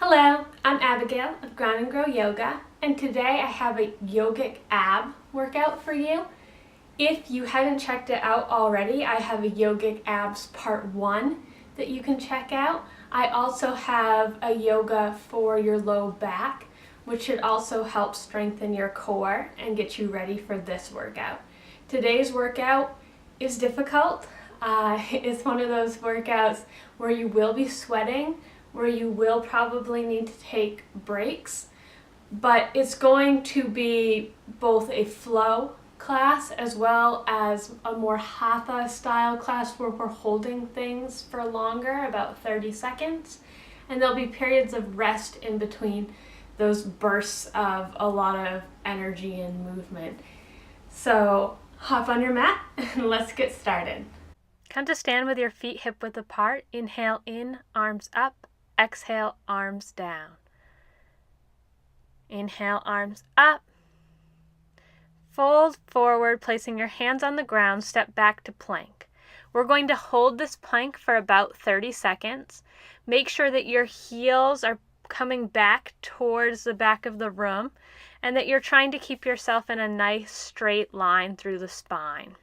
Hello, I'm Abigail of Ground and Grow Yoga, and today I have a yogic ab workout for you. If you haven't checked it out already, I have a yogic abs part 1 that you can check out. I also have a yoga for your low back, which should also help strengthen your core and get you ready for this workout. Today's workout is difficult. It's one of those workouts where you will be sweating, where you will probably need to take breaks, but it's going to be both a flow class as well as a more hatha style class where we're holding things for longer, about 30 seconds, and there'll be periods of rest in between those bursts of a lot of energy and movement. So hop on your mat and let's get started. Come to stand with your feet hip width apart. Inhale in, arms up. Exhale, arms down. Inhale, arms up. Fold forward, placing your hands on the ground, step back to plank. We're going to hold this plank for about 30 seconds. Make sure that your heels are coming back towards the back of the room and that you're trying to keep yourself in a nice straight line through the spine.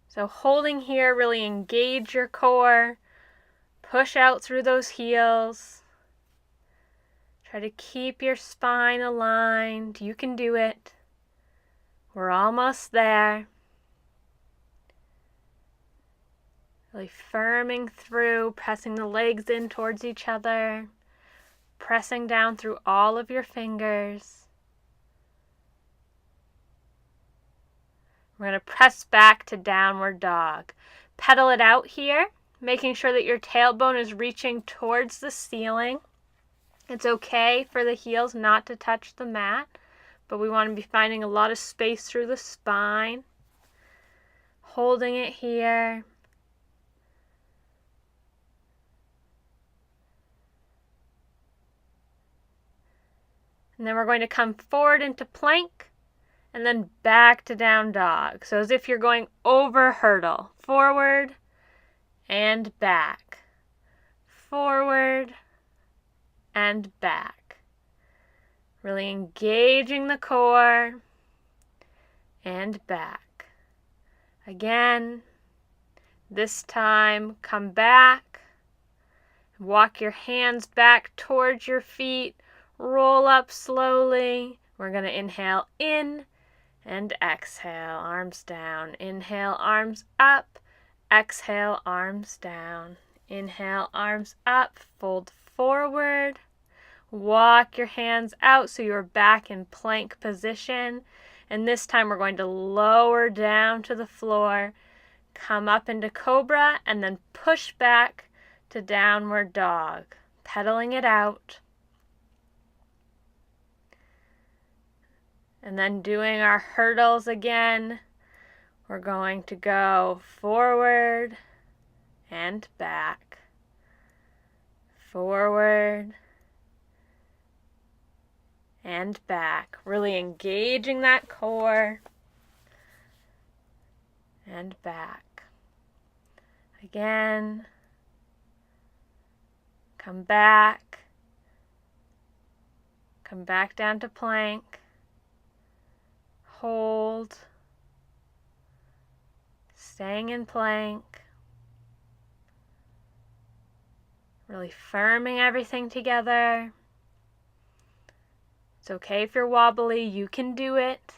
So holding here, really engage your core. Push out through those heels. Try to keep your spine aligned. You can do it. We're almost there. Really firming through, pressing the legs in towards each other. Pressing down through all of your fingers. We're going to press back to downward dog. Pedal it out here, making sure that your tailbone is reaching towards the ceiling. It's okay for the heels not to touch the mat, but we want to be finding a lot of space through the spine. Holding it here. And then we're going to come forward into plank and then back to down dog. So as if you're going over hurdle. Forward and back. Forward and back. Really engaging the core and back. Again, this time come back. Walk your hands back towards your feet. Roll up slowly. We're going to inhale in and exhale, arms down. Inhale, arms up. Exhale, arms down. Inhale, arms up. Fold forward. Walk your hands out so you're back in plank position. And this time we're going to lower down to the floor. Come up into cobra and then push back to downward dog. Pedaling it out. And then doing our hurdles again. We're going to go forward and back. Forward and back. Really engaging that core. And back. Again. Come back. Come back down to plank. Hold. Staying in plank. Really firming everything together. It's okay if you're wobbly, you can do it.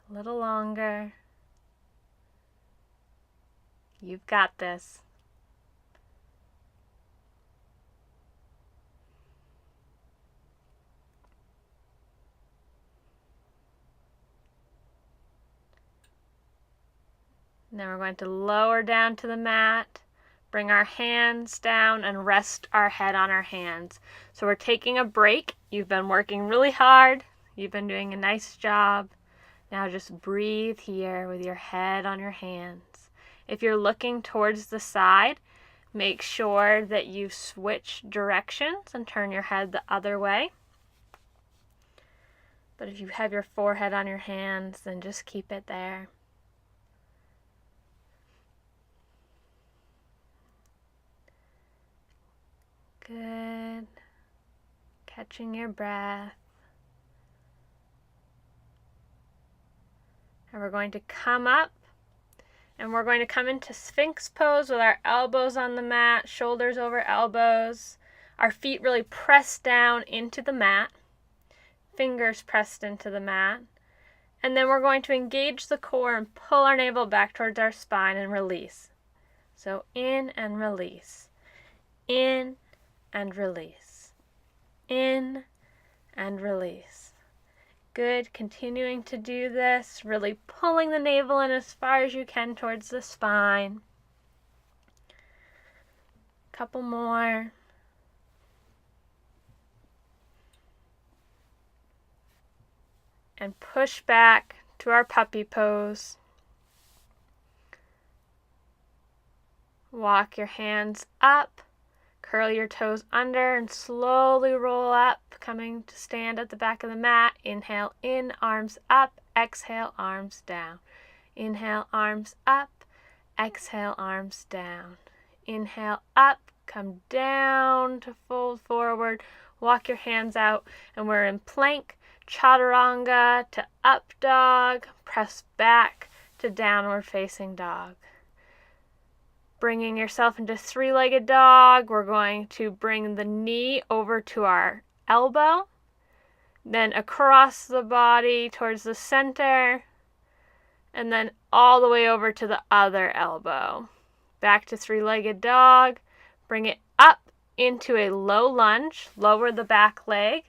A little longer. You've got this. And then we're going to lower down to the mat, bring our hands down and rest our head on our hands. So we're taking a break. You've been working really hard. You've been doing a nice job. Now just breathe here with your head on your hands. If you're looking towards the side, make sure that you switch directions and turn your head the other way. But if you have your forehead on your hands, then just keep it there. Good. Catching your breath. And we're going to come up, and we're going to come into Sphinx pose with our elbows on the mat, shoulders over elbows, our feet really pressed down into the mat, fingers pressed into the mat. And then we're going to engage the core and pull our navel back towards our spine and release. So in and release, in and release, in and release. Good, continuing to do this, really pulling the navel in as far as you can towards the spine. Couple more. And push back to our puppy pose. Walk your hands up, curl your toes under, and slowly roll up, coming to stand at the back of the mat. Inhale in, arms up, exhale, arms down. Inhale, arms up, exhale, arms down. Inhale up, come down to fold forward, walk your hands out, and we're in plank, chaturanga to up dog, press back to downward facing dog. Bringing yourself into three-legged dog, we're going to bring the knee over to our elbow, then across the body towards the center, and then all the way over to the other elbow. Back to three-legged dog, bring it up into a low lunge, lower the back leg.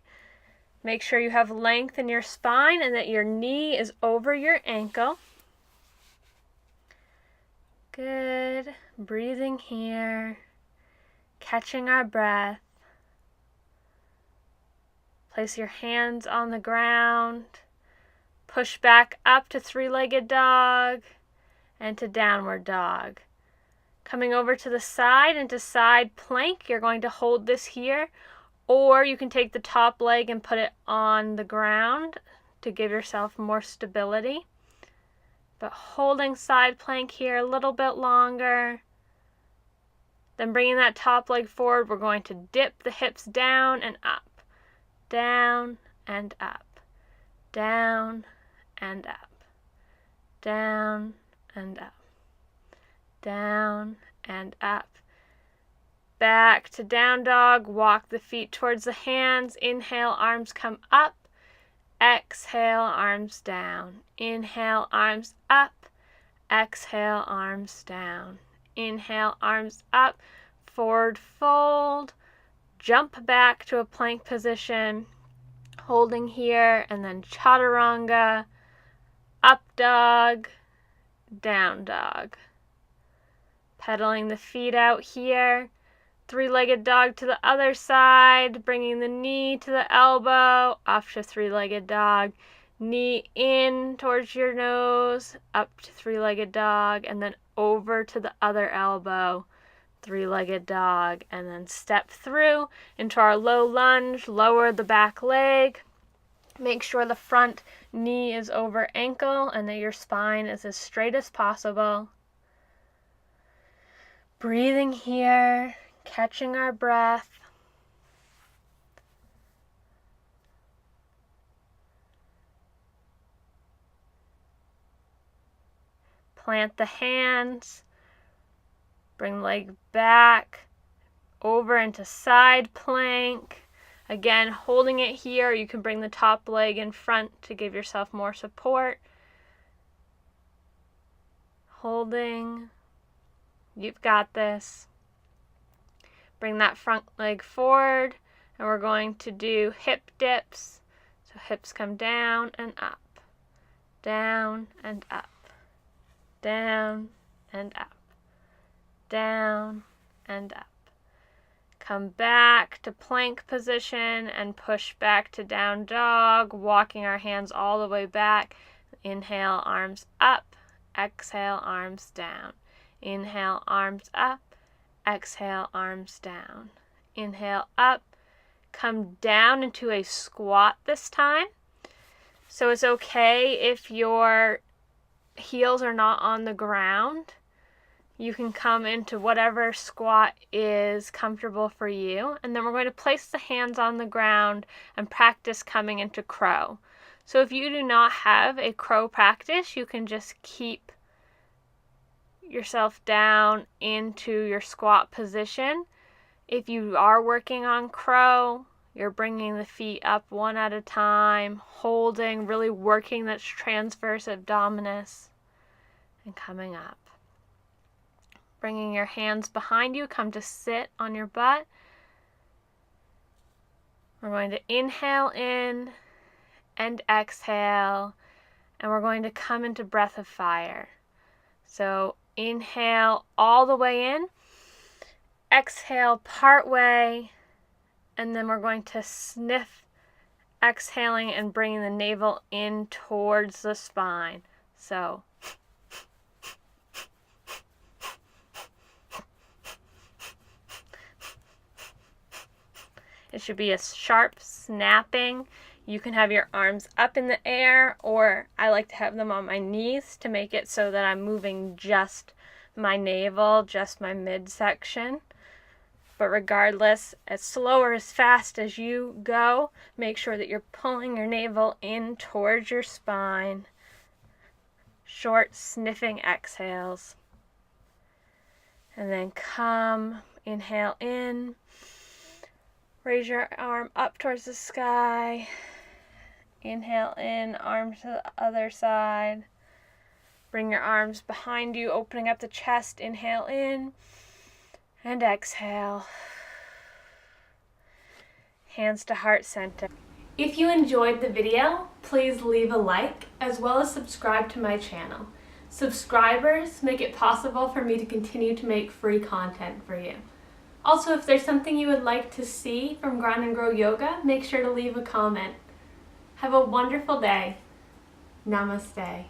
Make sure you have length in your spine and that your knee is over your ankle. Good. Breathing here, catching our breath. Place your hands on the ground. Push back up to three-legged dog and to downward dog. Coming over to the side into side plank, you're going to hold this here, or you can take the top leg and put it on the ground to give yourself more stability. But holding side plank here a little bit longer. Then bringing that top leg forward, we're going to dip the hips down and up. Down and up. Down and up. Down and up. Down and up. Back to down dog. Walk the feet towards the hands. Inhale, arms come up. Exhale, arms down. Inhale, arms up. Exhale, arms down. Inhale, arms up. Forward fold. Jump back to a plank position. Holding here, and then chaturanga. Up dog. Down dog. Pedaling the feet out here. Three-legged dog to the other side, bringing the knee to the elbow, off to three-legged dog, knee in towards your nose, up to three-legged dog, and then over to the other elbow, three-legged dog, and then step through into our low lunge, lower the back leg. Make sure the front knee is over ankle and that your spine is as straight as possible. Breathing here. Catching our breath. Plant the hands. Bring leg back over into side plank. Again, holding it here. You can bring the top leg in front to give yourself more support. Holding. You've got this. Bring that front leg forward, and we're going to do hip dips. So hips come down and up, down and up, down and up, down and up. Come back to plank position and push back to down dog, walking our hands all the way back. Inhale, arms up, exhale, arms down. Inhale, arms up. Exhale, arms down. Inhale, up. Come down into a squat this time. So it's okay if your heels are not on the ground. You can come into whatever squat is comfortable for you. And then we're going to place the hands on the ground and practice coming into crow. So if you do not have a crow practice, you can just keep yourself down into your squat position. If you are working on crow, you're bringing the feet up one at a time, holding, really working that transverse abdominis, and coming up. Bringing your hands behind you, come to sit on your butt. We're going to inhale in and exhale, and we're going to come into breath of fire. So inhale all the way in, exhale part way, and then we're going to sniff, exhaling and bringing the navel in towards the spine. So it should be a sharp snapping. You can have your arms up in the air, or I like to have them on my knees to make it so that I'm moving just my navel, just my midsection. But regardless, as slow or as fast as you go, make sure that you're pulling your navel in towards your spine. Short sniffing exhales. And then come, inhale in. Raise your arm up towards the sky. Inhale in, arm to the other side. Bring your arms behind you, opening up the chest. Inhale in and exhale. Hands to heart center. If you enjoyed the video, please leave a like as well as subscribe to my channel. Subscribers make it possible for me to continue to make free content for you. Also, if there's something you would like to see from Grind and Grow Yoga, make sure to leave a comment. Have a wonderful day. Namaste.